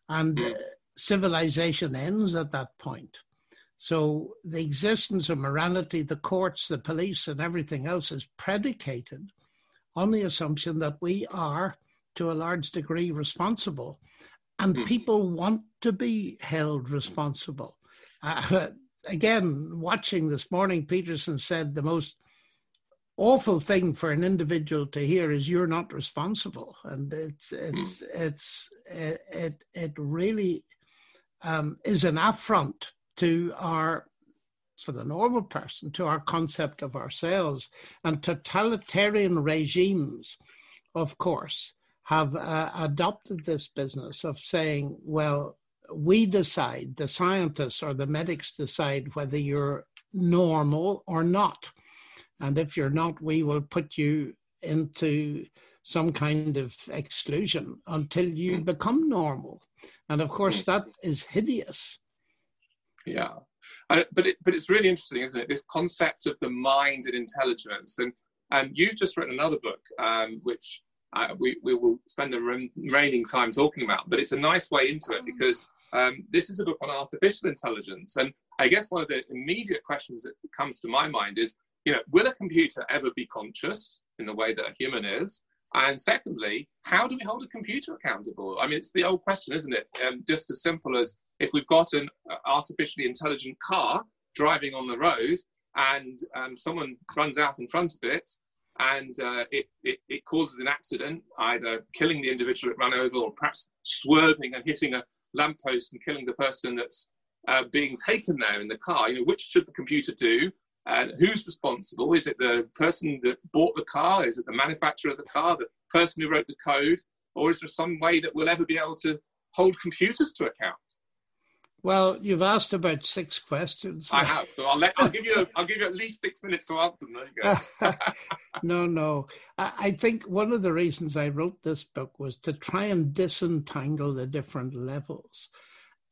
And civilization ends at that point. So the existence of morality, the courts, the police, and everything else is predicated on the assumption that we are, to a large degree, responsible. And people want to be held responsible. Again, watching this morning, Peterson said the most awful thing for an individual to hear is you're not responsible. And it really is an affront to for the normal person, to our concept of ourselves. And totalitarian regimes, of course, have adopted this business of saying, well, we decide, the scientists or the medics decide whether you're normal or not. And if you're not, we will put you into some kind of exclusion until you become normal. And of course, that is hideous. Yeah. But it's really interesting, isn't it? This concept of the mind and intelligence. And you've just written another book, which we will spend the remaining time talking about. But it's a nice way into it because this is a book on artificial intelligence. And I guess one of the immediate questions that comes to my mind is, will a computer ever be conscious in the way that a human is? And secondly, how do we hold a computer accountable? I mean, it's the old question, isn't it? Just as simple as if we've got an artificially intelligent car driving on the road and someone runs out in front of it and it causes an accident, either killing the individual it ran over or perhaps swerving and hitting a lamppost and killing the person that's being taken there in the car, which should the computer do? And who's responsible? Is it the person that bought the car? Is it the manufacturer of the car, the person who wrote the code? Or is there some way that we'll ever be able to hold computers to account? Well, you've asked about 6 questions. I have, so I'll give you at least 6 minutes to answer them. There you go. No. I think one of the reasons I wrote this book was to try and disentangle the different levels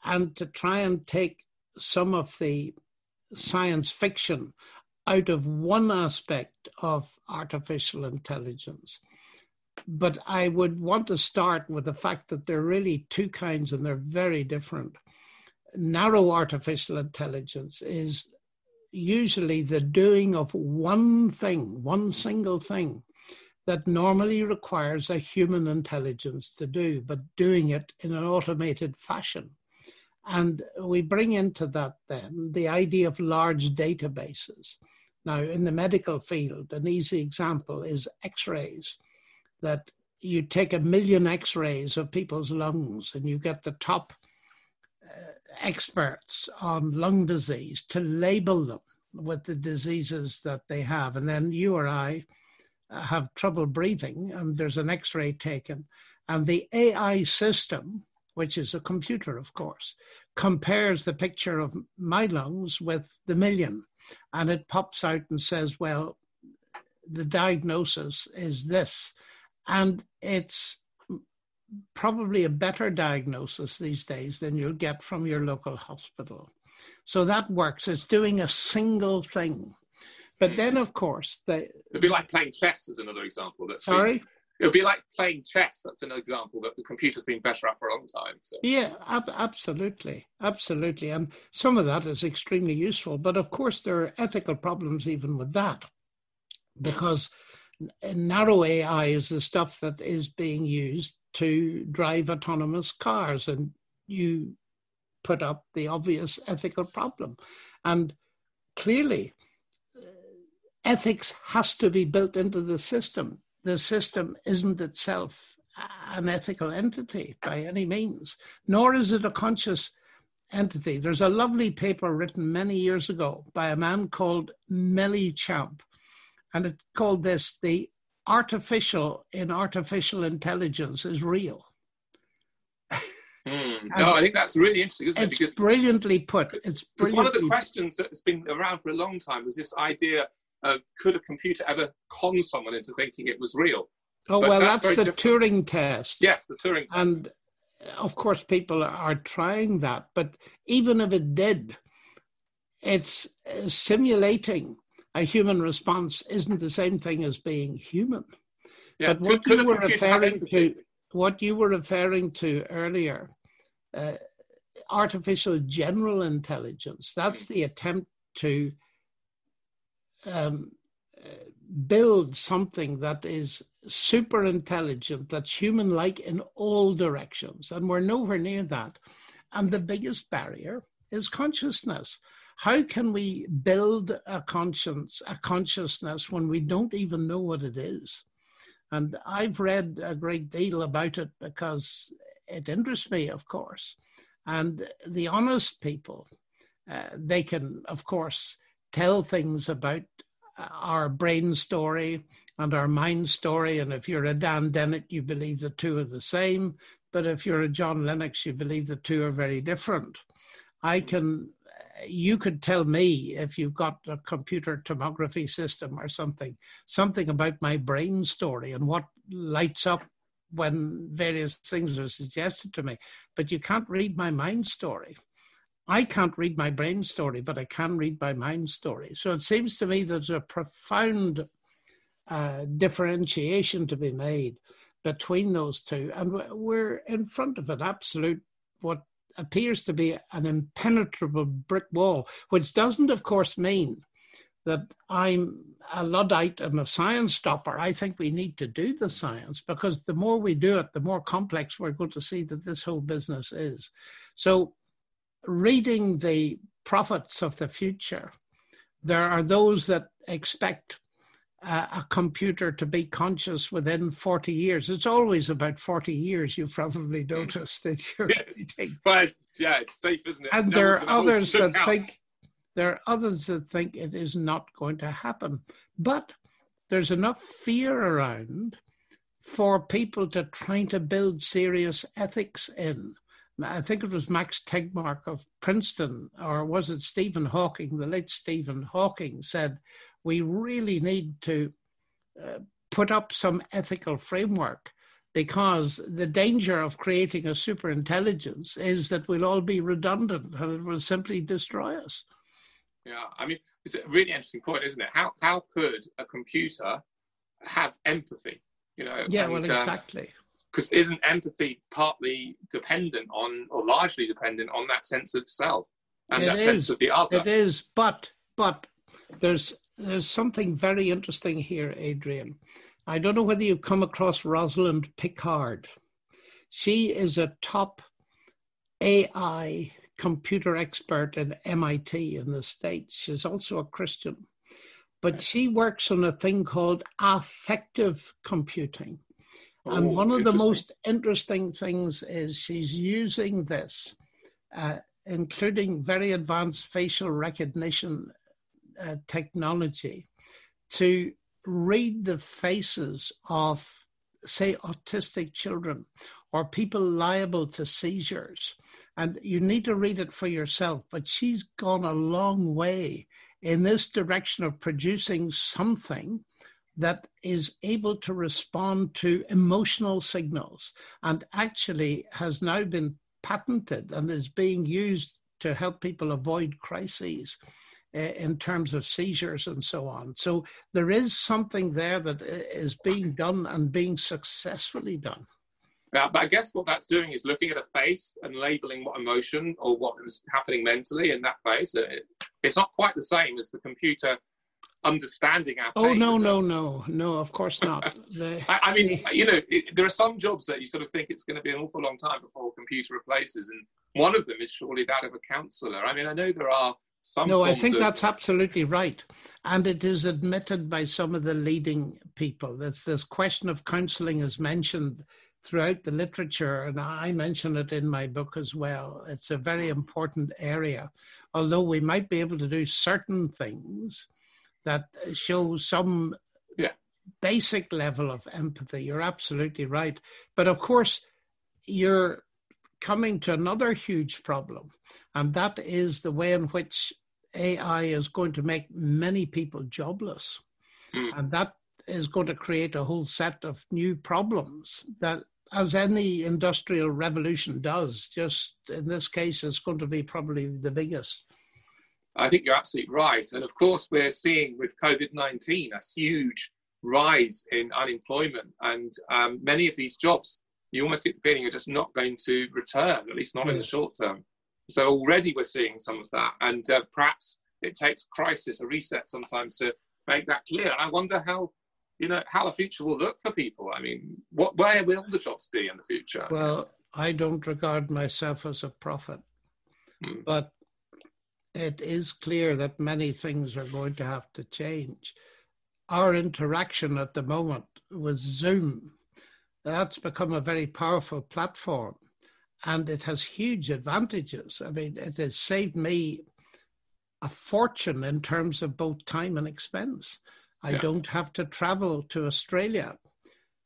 and to try and take some of the science fiction out of one aspect of artificial intelligence. But I would want to start with the fact that there are really 2 kinds and they're very different. Narrow artificial intelligence is usually the doing of one thing, one single thing that normally requires a human intelligence to do, but doing it in an automated fashion. And we bring into that then the idea of large databases. Now, in the medical field, an easy example is X-rays, that you take 1 million X-rays of people's lungs and you get the top experts on lung disease to label them with the diseases that they have. And then you or I have trouble breathing and there's an X-ray taken. And the AI system, which is a computer, of course, compares the picture of my lungs with the million. And it pops out and says, well, the diagnosis is this. And it's probably a better diagnosis these days than you'll get from your local hospital. So that works. It's doing a single thing. But then, of course, it'd be like playing chess is another example. Sorry? It would be like playing chess. That's an example that the computer's been better at for a long time. So. Yeah, absolutely. Absolutely. And some of that is extremely useful. But of course, there are ethical problems even with that. Because Narrow AI is the stuff that is being used to drive autonomous cars, and you put up the obvious ethical problem. And clearly, ethics has to be built into the system. The system isn't itself an ethical entity by any means, nor is it a conscious entity. There's a lovely paper written many years ago by a man called Mellichamp, and it called this, "The artificial in artificial intelligence is real." No, I think that's really interesting, isn't it? Because brilliantly put. It's brilliantly... one of the questions that's been around for a long time was this idea of, could a computer ever con someone into thinking it was real? Oh, but well, that's the Turing test. Yes, the Turing test. And of course, people are trying that. But even if it did, it's simulating a human response isn't the same thing as being human. Yeah. But what you were referring to earlier, artificial general intelligence, that's the attempt to build something that is super intelligent, that's human-like in all directions, and we're nowhere near that. And the biggest barrier is consciousness. How can we build a consciousness when we don't even know what it is? And I've read a great deal about it because it interests me, of course. And the honest people, they can, of course, tell things about our brain story and our mind story. And if you're a Dan Dennett, you believe the two are the same. But if you're a John Lennox, you believe the two are very different. You could tell me, if you've got a computer tomography system or something about my brain story and what lights up when various things are suggested to me, but you can't read my mind story. I can't read my brain story, but I can read my mind story. So it seems to me there's a profound differentiation to be made between those two. And we're in front of an absolute, what appears to be an impenetrable brick wall, which doesn't, of course, mean that I'm a Luddite and a science stopper. I think we need to do the science, because the more we do it, the more complex we're going to see that this whole business is. So reading the prophets of the future, there are those that expect a computer to be conscious within 40 years. It's always about 40 years, you've probably noticed in your reading. But yeah, it's safe, isn't it? And there are others that think it is not going to happen. But there's enough fear around for people to try to build serious ethics in. I think it was Max Tegmark of Princeton, or was it Stephen Hawking, the late Stephen Hawking, said, we really need to put up some ethical framework, because the danger of creating a superintelligence is that we'll all be redundant and it will simply destroy us. Yeah, I mean, it's a really interesting point, isn't it? How could a computer have empathy? Yeah, well, exactly. Because isn't empathy partly dependent on, or largely dependent on, that sense of self and sense of the other? It is, but there's something very interesting here, Adrian. I don't know whether you've come across Rosalind Picard. She is a top AI computer expert at MIT in the States. She's also a Christian. But she works on a thing called affective computing. And one of the most interesting things is she's using this, including very advanced facial recognition technology, to read the faces of, say, autistic children or people liable to seizures. And you need to read it for yourself. But she's gone a long way in this direction of producing something that is able to respond to emotional signals, and actually has now been patented and is being used to help people avoid crises in terms of seizures and so on. So there is something there that is being done and being successfully done. Yeah, but I guess what that's doing is looking at a face and labeling what emotion or what is happening mentally in that face. It's not quite the same as the computer understanding our Oh, pain. no, of course not. I mean, you know, there are some jobs that you sort of think it's going to be an awful long time before a computer replaces, and one of them is surely that of a counsellor. I mean, I know there are some No, I think that's absolutely right. And it is admitted by some of the leading people. This question of counselling is mentioned throughout the literature, and I mention it in my book as well. It's a very important area, although we might be able to do certain things that show some basic level of empathy. You're absolutely right. But of course, you're coming to another huge problem, and that is the way in which AI is going to make many people jobless. And that is going to create a whole set of new problems that, as any industrial revolution does, just in this case, is going to be probably the biggest. I think you're absolutely right. And of course, we're seeing with COVID-19 a huge rise in unemployment, and many of these jobs, you almost get the feeling are just not going to return, at least not in the short term. So already we're seeing some of that. And perhaps it takes crisis, a reset sometimes to make that clear. And I wonder how the future will look for people. I mean, where will the jobs be in the future? Well, I don't regard myself as a prophet, but it is clear that many things are going to have to change. Our interaction at the moment with Zoom, that's become a very powerful platform, and it has huge advantages. I mean, it has saved me a fortune in terms of both time and expense. I don't have to travel to Australia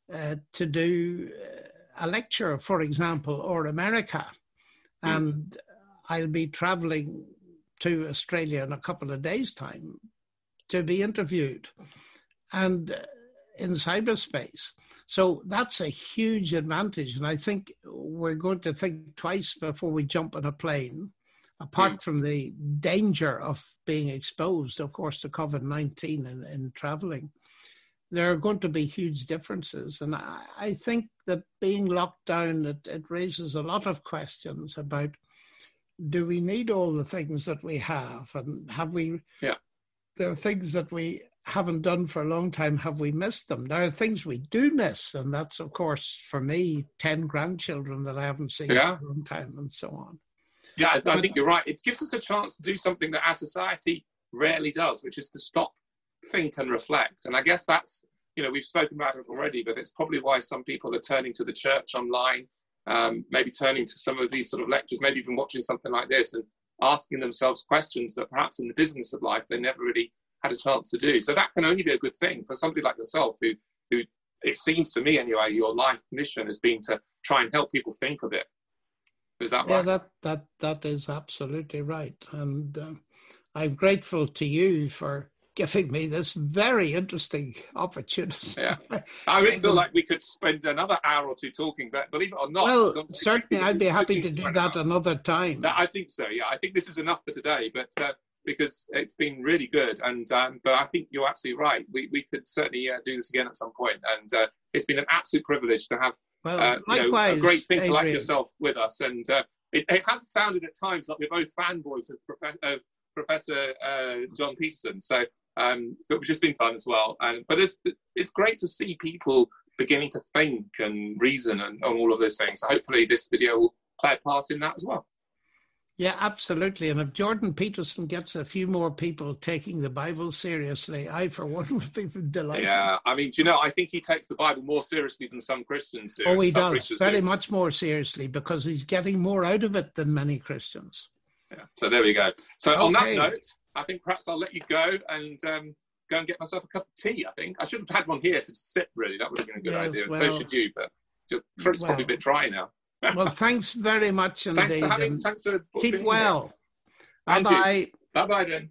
to do a lecture, for example, or America. And I'll be traveling to Australia in a couple of days' time to be interviewed and in cyberspace. So that's a huge advantage. And I think we're going to think twice before we jump on a plane, apart from the danger of being exposed, of course, to COVID-19 in traveling. There are going to be huge differences. And I think that being locked down, it raises a lot of questions about, do we need all the things that we have? And have we, there are things that we haven't done for a long time. Have we missed them? There are things we do miss. And that's, of course, for me, 10 grandchildren that I haven't seen for a long time and so on. Yeah, I think you're right. It gives us a chance to do something that our society rarely does, which is to stop, think and reflect. And I guess that's, we've spoken about it already, but it's probably why some people are turning to the church online, maybe turning to some of these sort of lectures, maybe even watching something like this and asking themselves questions that perhaps in the business of life they never really had a chance to do. So that can only be a good thing for somebody like yourself, who it seems to me anyway, your life mission has been to try and help people think a bit. Is that right? Yeah, that is absolutely right. And I'm grateful to you for giving me this very interesting opportunity. Yeah, I really feel like we could spend another hour or two talking, but believe it or not. Well, certainly I'd be happy to do that another time. I think so, yeah. I think this is enough for today, but because it's been really good. And but I think you're absolutely right. We could certainly do this again at some point. And it's been an absolute privilege to have likewise, a great thinker Adrian, like yourself with us. And it has sounded at times like we're both fanboys of Professor John Peterson. So, but it's just been fun as well. But it's great to see people beginning to think and reason and all of those things. So hopefully this video will play a part in that as well. Yeah, absolutely. And if Jordan Peterson gets a few more people taking the Bible seriously, I, for one, would be delighted. Yeah, I mean, I think he takes the Bible more seriously than some Christians do. Oh, he does, very much more seriously, because he's getting more out of it than many Christians. Yeah, so there we go. So on that note, I think perhaps I'll let you go and go and get myself a cup of tea, I think. I should have had one here to just sip, really. That would have been a good idea. And so should you, but your throat's probably a bit dry now. Well, thanks very much indeed. Thanks for keep being well. Here. Bye-bye. Bye-bye then.